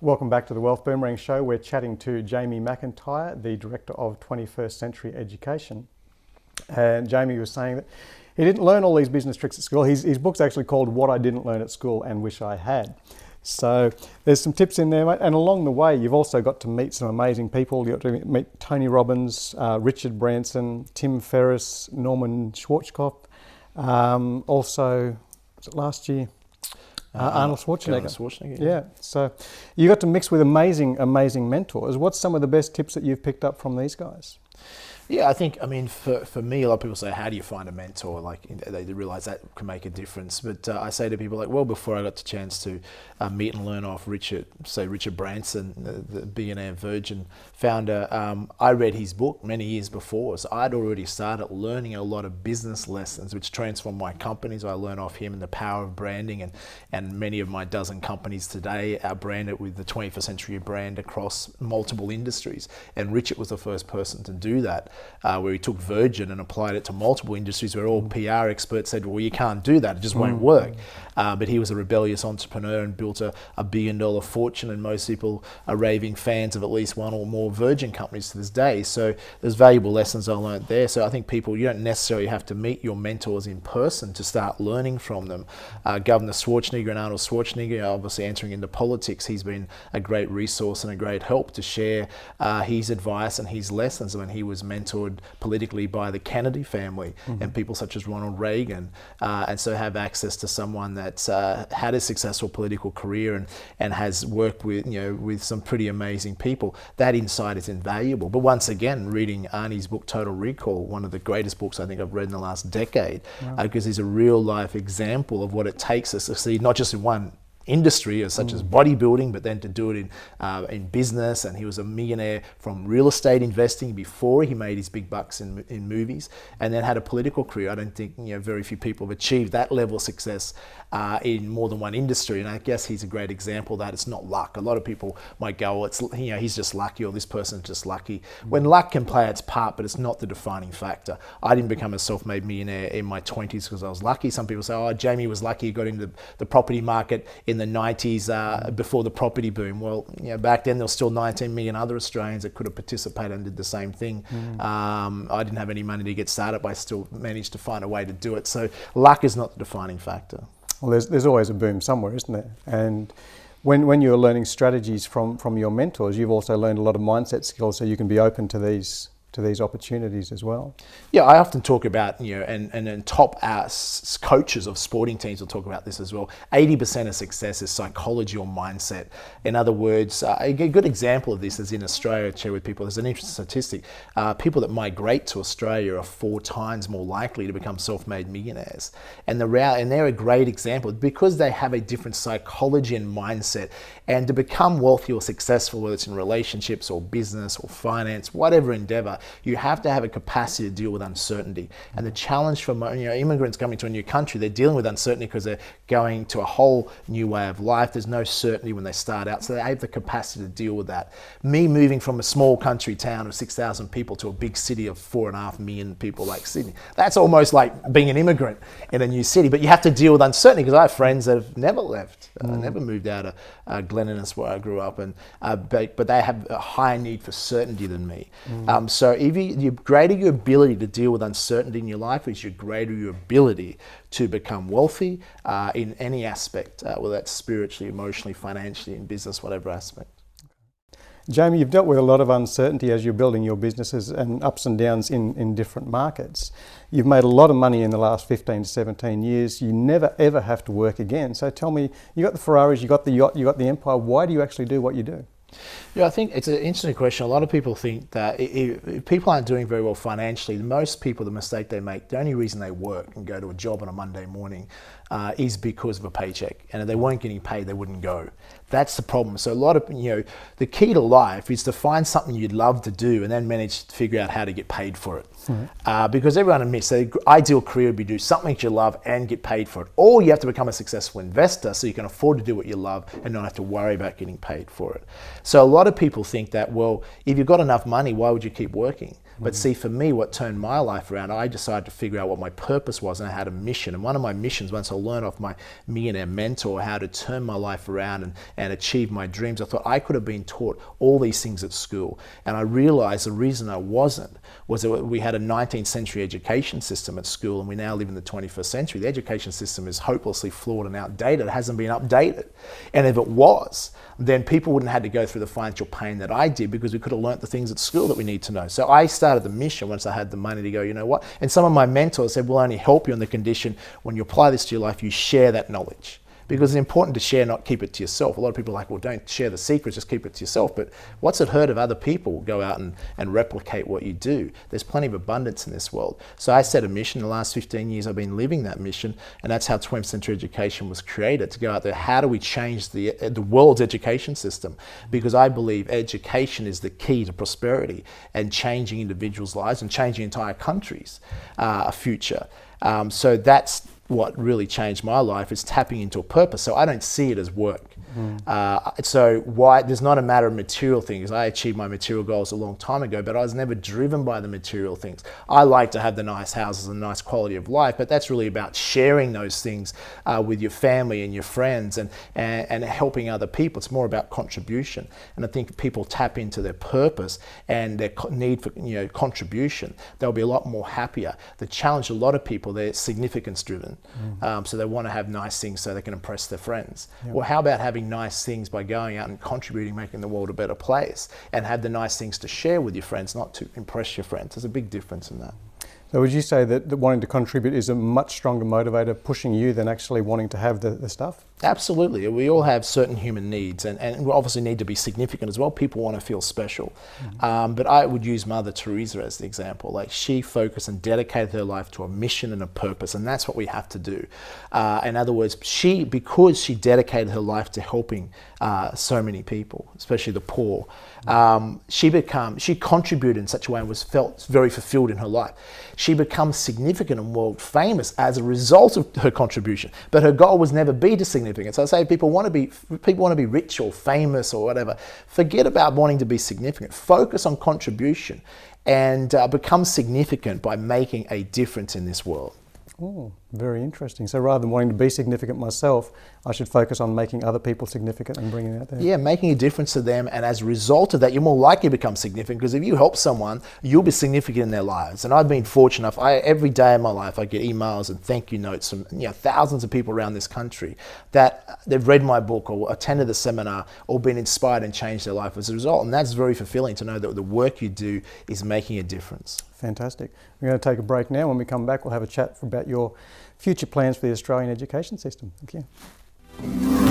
Welcome back to the Wealth Boomerang Show. We're chatting to Jamie McIntyre, the Director of 21st Century Education. And Jamie was saying that he didn't learn all these business tricks at school. His book's actually called What I Didn't Learn at School and Wish I Had. So there's some tips in there, mate. And along the way, you've also got to meet some amazing people. You got to meet Tony Robbins, Richard Branson, Tim Ferriss, Norman Schwarzkopf. Also, was it last year? Arnold Schwarzenegger. Yeah. So you got to mix with amazing mentors. What's some of the best tips that you've picked up from these guys? Yeah, I mean, for me, a lot of people say, how do you find a mentor? Like, they realise that can make a difference. But I say to people, like, well, before I got the chance to meet and learn off Richard Branson, the billionaire Virgin founder, I read his book many years before. So I'd already started learning a lot of business lessons, which transformed my companies. I learned off him and the power of branding, and many of my dozen companies today are branded with the 21st century brand across multiple industries. And Richard was the first person to do that. Where he took Virgin and applied it to multiple industries where all PR experts said, well, you can't do that, it just won't work. But he was a rebellious entrepreneur and built a $1 billion fortune, and most people are raving fans of at least one or more Virgin companies to this day. So there's valuable lessons I learned there. So I think people, you don't necessarily have to meet your mentors in person to start learning from them. Governor Schwarzenegger and Arnold Schwarzenegger, obviously entering into politics, he's been a great resource and a great help to share his advice and his lessons when he was mentored politically by the Kennedy family and people such as Ronald Reagan, and so have access to someone that's had a successful political career and has worked with some pretty amazing people. That insight is invaluable. But once again, reading Arnie's book Total Recall, one of the greatest books I think I've read in the last decade, because he's a real life example of what it takes to succeed, not just in one industry such as bodybuilding, but then to do it in business. And he was a millionaire from real estate investing before he made his big bucks in movies, and then had a political career. I don't think very few people have achieved that level of success in more than one industry. And I guess he's a great example that it's not luck. A lot of people might go, well, it's he's just lucky, or this person's just lucky. When luck can play its part, but it's not the defining factor. I didn't become a self-made millionaire in my 20s because I was lucky. Some people say, oh, Jamie was lucky, he got into the property market in the 90s before the property boom. Well, back then there was still 19 million other Australians that could have participated and did the same thing. I didn't have any money to get started, but I still managed to find a way to do it. So luck is not the defining factor. Well, there's always a boom somewhere, isn't there? And when you're learning strategies from your mentors, you've also learned a lot of mindset skills, so you can be open to these opportunities as well. Yeah, I often talk about, and top coaches of sporting teams will talk about this as well. 80% of success is psychology or mindset. In other words, a good example of this is in Australia. I share with people, there's an interesting statistic. People that migrate to Australia are 4 times more likely to become self-made millionaires. And they're a great example because they have a different psychology and mindset. And to become wealthy or successful, whether it's in relationships or business or finance, whatever endeavor, you have to have a capacity to deal with uncertainty. And the challenge for immigrants coming to a new country, they're dealing with uncertainty because they're going to a whole new way of life. There's no certainty when they start out, so they have the capacity to deal with that. Me moving from a small country town of 6,000 people to a big city of 4.5 million people like Sydney, that's almost like being an immigrant in a new city. But you have to deal with uncertainty, because I have friends that have never left, never moved out of Glen Innes where I grew up, and but they have a higher need for certainty than me. So the greater your ability to deal with uncertainty in your life is, your greater your ability to become wealthy in any aspect, whether that's spiritually, emotionally, financially, in business, whatever aspect. Jamie, you've dealt with a lot of uncertainty as you're building your businesses and ups and downs in different markets. You've made a lot of money in the last 15 to 17 years. You never ever have to work again. So tell me, you got the Ferraris, you got the yacht, you got the empire. Why do you actually do what you do? Yeah, I think it's an interesting question. A lot of people think that if people aren't doing very well financially, most people, the mistake they make, the only reason they work and go to a job on a Monday morning is because of a paycheck. And if they weren't getting paid, they wouldn't go. That's the problem. So a lot of, the key to life is to find something you'd love to do and then manage to figure out how to get paid for it. Because everyone admits the ideal career would be do something that you love and get paid for it. Or you have to become a successful investor so you can afford to do what you love and not have to worry about getting paid for it. So a lot of people think that, well, if you've got enough money, why would you keep working? But see, for me, what turned my life around, I decided to figure out what my purpose was, and I had a mission. And one of my missions, once I learned off my millionaire mentor how to turn my life around and achieve my dreams, I thought I could have been taught all these things at school. And I realized the reason I wasn't was that we had a 19th century education system at school, and we now live in the 21st century. The education system is hopelessly flawed and outdated. It hasn't been updated. And if it was, then people wouldn't have had to go through the financial pain that I did, because we could have learnt the things at school that we need to know. So I started the mission once I had the money to go, you know what? And some of my mentors said, we'll only help you on the condition when you apply this to your life, you share that knowledge. Because it's important to share, not keep it to yourself. A lot of people are like, well, don't share the secrets, just keep it to yourself. But what's it hurt if other people go out and replicate what you do? There's plenty of abundance in this world. So I set a mission. In the last 15 years, I've been living that mission. And that's how 20th century education was created, to go out there. How do we change the world's education system? Because I believe education is the key to prosperity and changing individuals' lives and changing entire countries' future. So that's what really changed my life, is tapping into a purpose. So I don't see it as work. So why there's not a matter of material things. I achieved my material goals a long time ago, but I was never driven by the material things. I like to have the nice houses and nice quality of life, but that's really about sharing those things with your family and your friends and helping other people. It's more about contribution. And I think people tap into their purpose and their need for contribution, they'll be a lot more happier. The challenge, a lot of people, they're significance driven. So they want to have nice things so they can impress their friends. Well, how about having nice things by going out and contributing, making the world a better place, and have the nice things to share with your friends, not to impress your friends? There's a big difference in that. So would you say that wanting to contribute is a much stronger motivator pushing you than actually wanting to have the stuff? Absolutely. We all have certain human needs, and we obviously need to be significant as well. People want to feel special. But I would use Mother Teresa as the example. Like, she focused and dedicated her life to a mission and a purpose, and that's what we have to do. In other words, because she dedicated her life to helping so many people, especially the poor, she contributed in such a way and was felt very fulfilled in her life. She becomes significant and world famous as a result of her contribution. But her goal was never be to significant. So I say people want to be rich or famous or whatever. Forget about wanting to be significant. Focus on contribution and become significant by making a difference in this world. Oh, very interesting. So rather than wanting to be significant myself, I should focus on making other people significant and bringing it out there. Yeah, making a difference to them, and as a result of that, you're more likely to become significant, because if you help someone, you'll be significant in their lives. And I've been fortunate enough, every day of my life, I get emails and thank you notes from thousands of people around this country that they've read my book or attended the seminar or been inspired and changed their life as a result. And that's very fulfilling to know that the work you do is making a difference. Fantastic. We're going to take a break now. When we come back, we'll have a chat about your future plans for the Australian education system. Thank you.